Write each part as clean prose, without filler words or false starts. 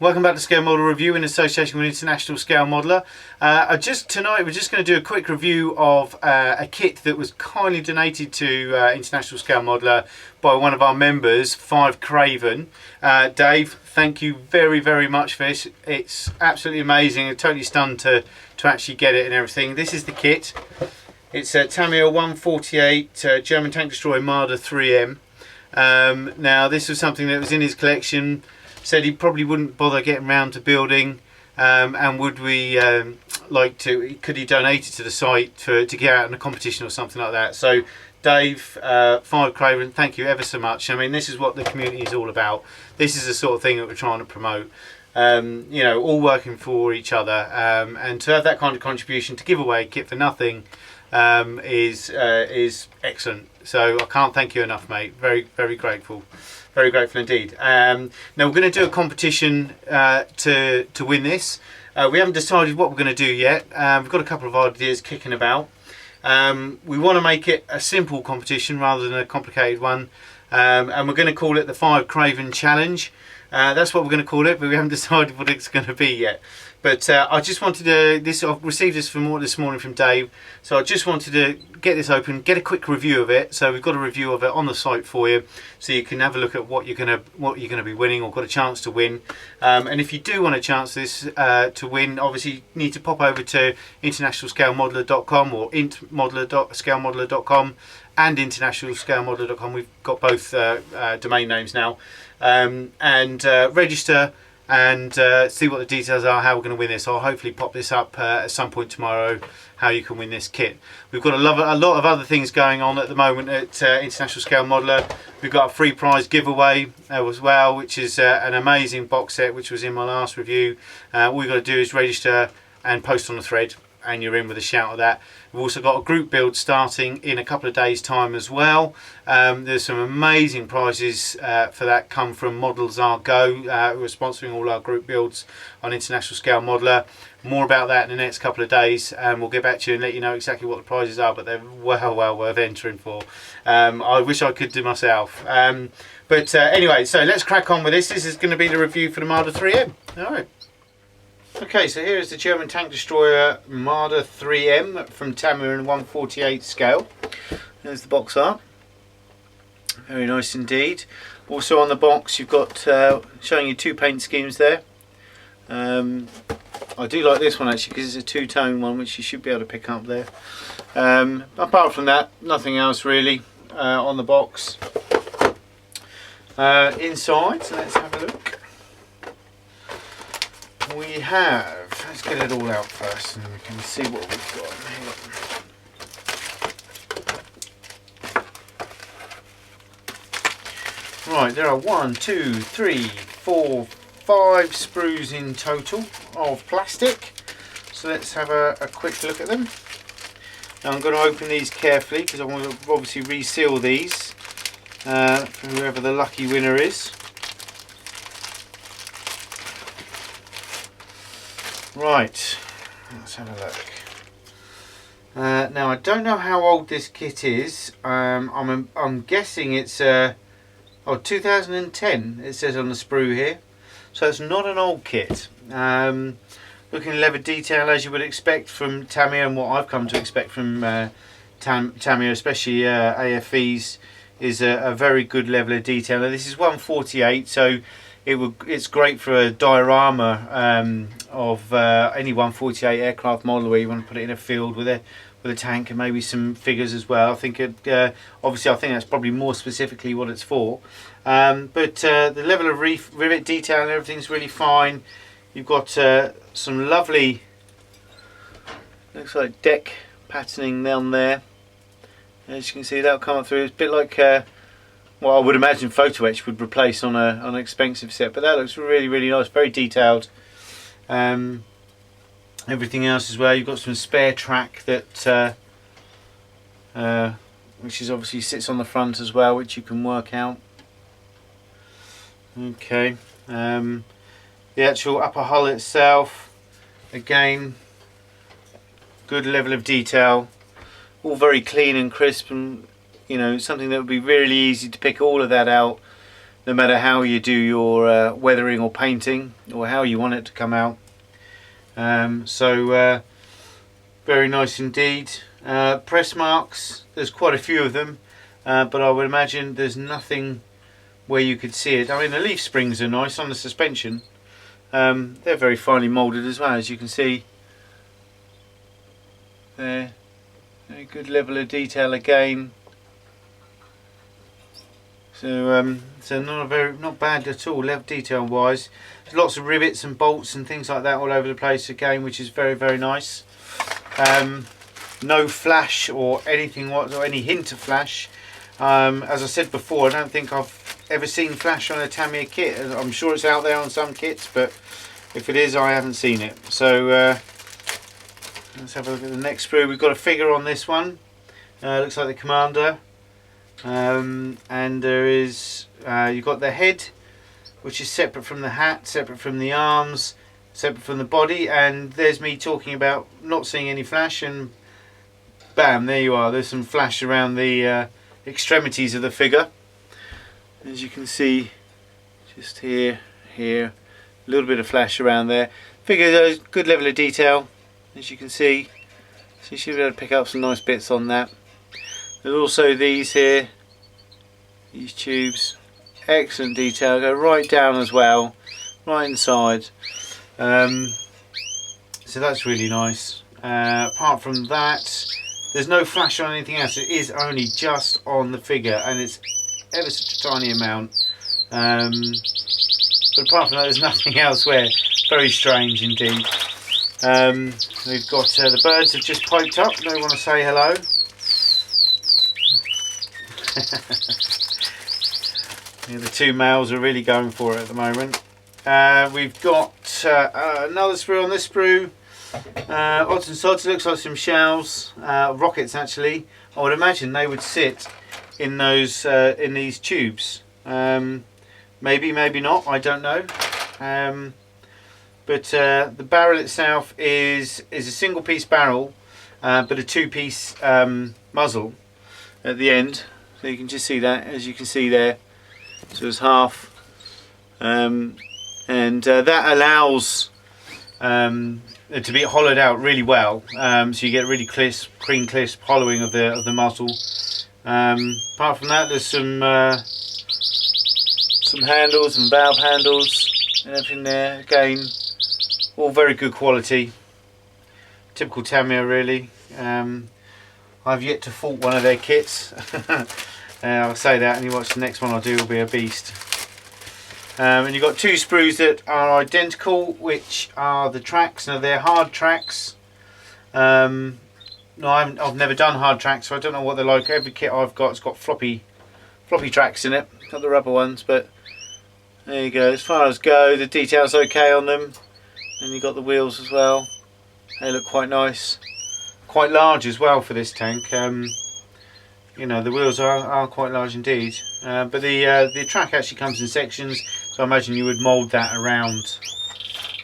welcome back to Scale Model Review in association with International Scale Modeler. Tonight we're just going to do a quick review of a kit that was kindly donated to International Scale Modeler by one of our members, 5 Craven. Dave, thank you very much for this. It's absolutely amazing. I'm totally stunned to actually get it and everything. This is the kit. It's a Tamiya 148 German tank destroyer Marder 3M. Now this was something that was in his collection. Said he probably wouldn't bother getting round to building, and would we could he donate it to the site to get out in a competition or something like that. So Dave, 5 Craven, thank you ever so much. I mean, this is what the community is all about. This is the sort of thing that we're trying to promote. You know, all working for each other, and to have that kind of contribution, to give away a kit for nothing, is excellent. So I can't thank you enough, mate. Very grateful. Very grateful indeed. Now we're going to do a competition to win this. We haven't decided what we're going to do yet. We've got a couple of ideas kicking about. We want to make it a simple competition rather than a complicated one, and we're going to call it the 5 Craven Challenge. That's what we're going to call it, but we haven't decided what it's going to be yet. But I just wanted to, I've received this this morning from Dave, so I just wanted to get this open, get a quick review of it. So we've got a review of it on the site for you, so you can have a look at what you're gonna be winning or got a chance to win. And if you do want a chance this to win, obviously you need to pop over to internationalscalemodeler.com or intmodeler.scalemodeler.com and internationalscalemodeler.com. We've got both domain names now, and register and see what the details are, how we're going to win this. I'll hopefully pop this up at some point tomorrow, how you can win this kit. We've got a lot of other things going on at the moment at International Scale Modeler. We've got a free prize giveaway as well, which is an amazing box set, which was in my last review. All you've got to do is register and post on the thread, and you're in with a shout of that. We've also got a group build starting in a couple of days time as well. There's some amazing prizes for that come from Models Are Go, who are sponsoring all our group builds on International Scale Modeler. More about that in the next couple of days, and we'll get back to you and let you know exactly what the prizes are, but they're well worth entering for. I wish I could do myself. But anyway, so let's crack on with this. This is going to be the review for the Marder 3M. Alright. Okay, so here is the German tank destroyer Marder 3M from Tamiya in 148 scale. There's the box art. Very nice indeed. Also on the box you've got showing you 2 paint schemes there. I do like this one actually because it's a 2-tone one, which you should be able to pick up there. Apart from that, nothing else really on the box. Inside, so let's have a look. We have, let's get it all out first and then we can see what we've got. Right, there are 1, 2, 3, 4, 5 sprues in total of plastic. So let's have a quick look at them. Now I'm going to open these carefully because I want to obviously reseal these for whoever the lucky winner is. Right, let's have a look. Now I don't know how old this kit is. I'm guessing it's 2010. It says on the sprue here, so it's not an old kit. Looking leather detail as you would expect from Tamiya, and what I've come to expect from Tamiya, especially AFVs, is a very good level of detail. Now this is 148, so it's great for a diorama of any 148 aircraft model where you want to put it in a field with a tank and maybe some figures as well. I think obviously I think that's probably more specifically what it's for. But the level of rivet detail and everything's really fine. You've got some lovely, looks like deck patterning down there. As you can see, that'll come up through. It's a bit like what I would imagine photo etch would replace on an expensive set, but that looks really nice, very detailed. Everything else as well, you've got some spare track that which is obviously sits on the front as well, which you can work out. Okay, the actual upper hull itself, again, good level of detail, all very clean and crisp, and you know, something that would be really easy to pick all of that out no matter how you do your weathering or painting, or how you want it to come out. Very nice indeed. Press marks, there's quite a few of them, but I would imagine there's nothing where you could see it. I mean, the leaf springs are nice on the suspension. They're very finely moulded as well, as you can see. There, a good level of detail again. So not bad at all, level detail wise. There's lots of rivets and bolts and things like that all over the place again, which is very nice. No flash or anything, or any hint of flash. As I said before, I don't think I've ever seen flash on a Tamiya kit. I'm sure it's out there on some kits, but if it is, I haven't seen it. So let's have a look at the next sprue. We've got a figure on this one. Looks like the Commander. And there is you've got the head, which is separate from the hat, separate from the arms, separate from the body, and there's me talking about not seeing any flash, and bam, there you are. There's some flash around the extremities of the figure, as you can see, just here, a little bit of flash around there. Figure has good level of detail, as you can see, so you should be able to pick up some nice bits on that. There's also these here, these tubes, excellent detail, go right down as well, right inside. So that's really nice. Apart from that, there's no flash on anything else. It is only just on the figure, and it's ever such a tiny amount. But apart from that, there's nothing else where. Very strange indeed. We've got the birds have just piped up. They want to say hello. Yeah, the two males are really going for it at the moment. We've got another sprue on this sprue. Odds and sods, looks like some shells, rockets actually. I would imagine they would sit in those in these tubes. Maybe not, I don't know. But the barrel itself is a single piece barrel, but a two-piece muzzle at the end. So you can just see that, as you can see there. So it's half, and that allows it to be hollowed out really well. So you get really clean, crisp hollowing of the muzzle. Apart from that, there's some handles and valve handles and everything there. Again, all very good quality. Typical Tamiya, really. I've yet to fault one of their kits. I'll say that, and you watch the next one I'll do will be a beast. And you've got two sprues that are identical, which are the tracks. Now they're hard tracks. No, I've never done hard tracks, so I don't know what they're like. Every kit I've got got floppy tracks in it, not the rubber ones, but there you go. As far as go, the detail's okay on them, and you've got the wheels as well. They look quite nice, quite large as well for this tank. You know, the wheels are quite large indeed, but the track actually comes in sections, so I imagine you would mould that around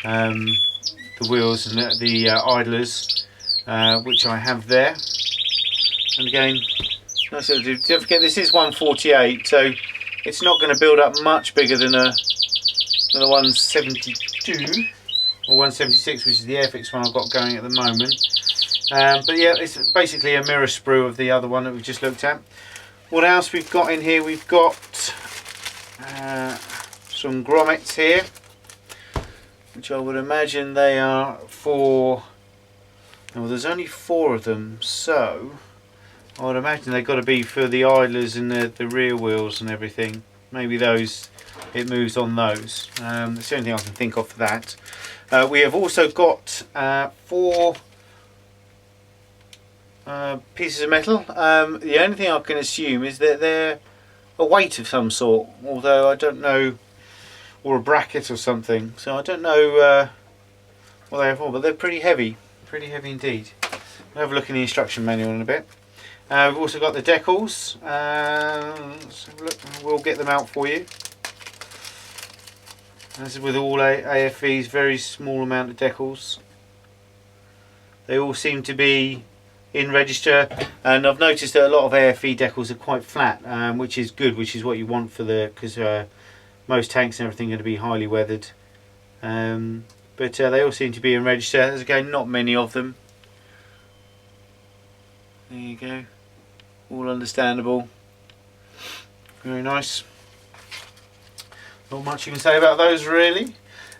the wheels and the idlers, which I have there. And again, nice little do. Don't forget, this is 148, so it's not going to build up much bigger than a 172 or 176, which is the Airfix one I've got going at the moment. But yeah, it's basically a mirror sprue of the other one that we've just looked at. What else we've got in here? We've got some grommets here, which I would imagine they are for. Well, there's only 4 of them, so I would imagine they've got to be for the idlers and the rear wheels and everything. Maybe those, it moves on those. That's the only thing I can think of for that. We have also got 4 pieces of metal. The only thing I can assume is that they're a weight of some sort, although I don't know, or a bracket or something. So I don't know what they are for, but they're pretty heavy indeed. We'll have a look in the instruction manual in a bit. We've also got the decals. Let's have a look. We'll get them out for you. As with all AFVs, very small amount of decals. They all seem to be in register, and I've noticed that a lot of AFV decals are quite flat, which is good, which is what you want for the, because most tanks and everything are going to be highly weathered. But they all seem to be in register. There's again not many of them. There you go. All understandable. Very nice. Not much you can say about those really.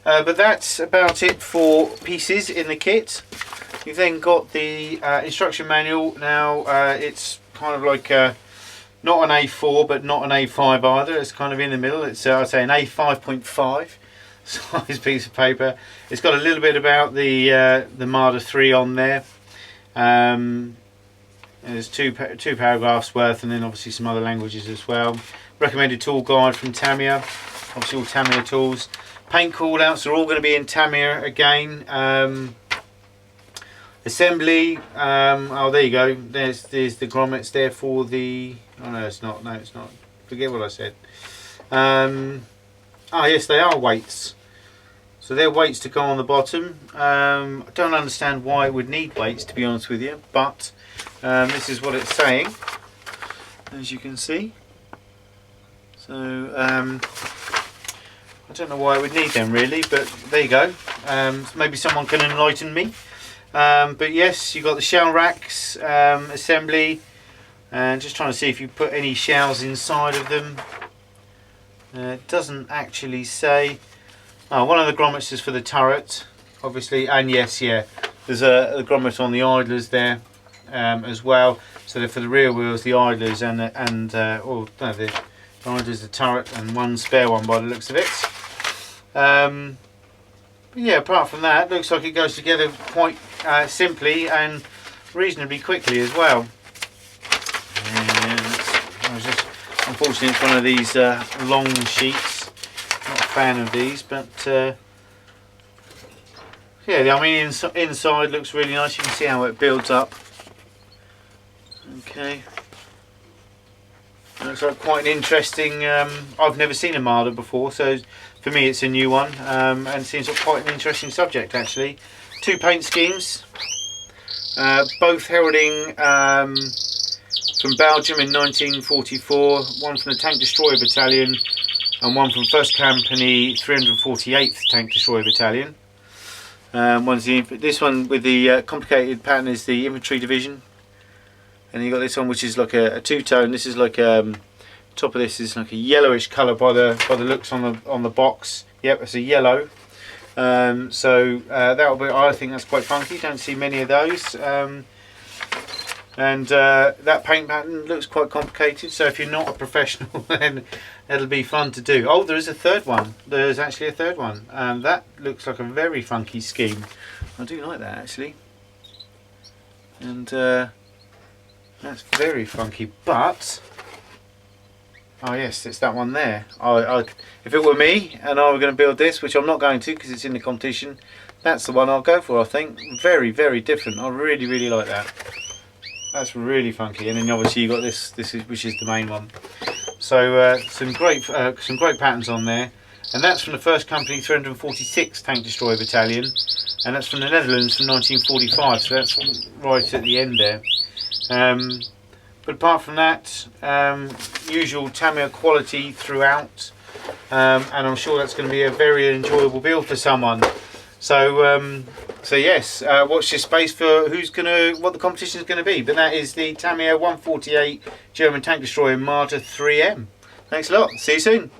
But that's about it for pieces in the kit. You've then got the instruction manual. Now it's kind of like not an A4 but not an A5 either. It's kind of in the middle. It's I'd say an A5.5 size piece of paper. It's got a little bit about the Marder 3 on there. There's two paragraphs worth, and then obviously some other languages as well. Recommended tool guide from Tamiya. Obviously all Tamiya tools. Paint call outs are all going to be in Tamiya again. Assembly, oh there you go, there's the grommets there for the, oh no it's not, forget what I said. Oh yes, they are weights, so they're weights to go on the bottom. I don't understand why it would need weights, to be honest with you, but this is what it's saying, as you can see. So I don't know why I would need them really, but there you go. Maybe someone can enlighten me. But yes, you've got the shell racks assembly, and just trying to see if you put any shells inside of them. It doesn't actually say. Oh, one of the grommets is for the turret, obviously, and yes, yeah, there's a grommet on the idlers there as well. So they're for the rear wheels, the idlers, and the idlers, the turret, and one spare one by the looks of it. But yeah, apart from that, it looks like it goes together quite simply and reasonably quickly as well. And unfortunately, it's one of these long sheets. Not a fan of these, but yeah, I mean, inside looks really nice. You can see how it builds up. Okay. Looks like quite an interesting. I've never seen a Marder before, so for me it's a new one, and seems like quite an interesting subject actually. Two paint schemes, both heralding from Belgium in 1944, one from the Tank Destroyer Battalion and one from 1st Company 348th Tank Destroyer Battalion. This one with the complicated pattern is the Infantry Division, and you got this one which is like a two-tone. This is like top of this is like a yellowish colour by the looks on the box. Yep, it's a yellow. So that'll be. I think that's quite funky. Don't see many of those. And that paint pattern looks quite complicated. So if you're not a professional, then it'll be fun to do. Oh, there is a third one. There's actually a third one. That looks like a very funky scheme. I do like that actually. And that's very funky, but oh yes, it's that one there. If it were me and I were going to build this, which I'm not going to because it's in the competition, that's the one I'll go for. I think very, very different. I really, really like that. That's really funky. And then obviously you got this which is the main one. So some great patterns on there, and that's from the 1st Company 346 Tank Destroyer Battalion, and that's from the Netherlands from 1945. So that's right at the end there. But apart from that, usual Tamiya quality throughout, and I'm sure that's going to be a very enjoyable build for someone. So yes, watch this space for what the competition is going to be. But that is the Tamiya 148 German Tank Destroyer Marder 3M. Thanks a lot. See you soon.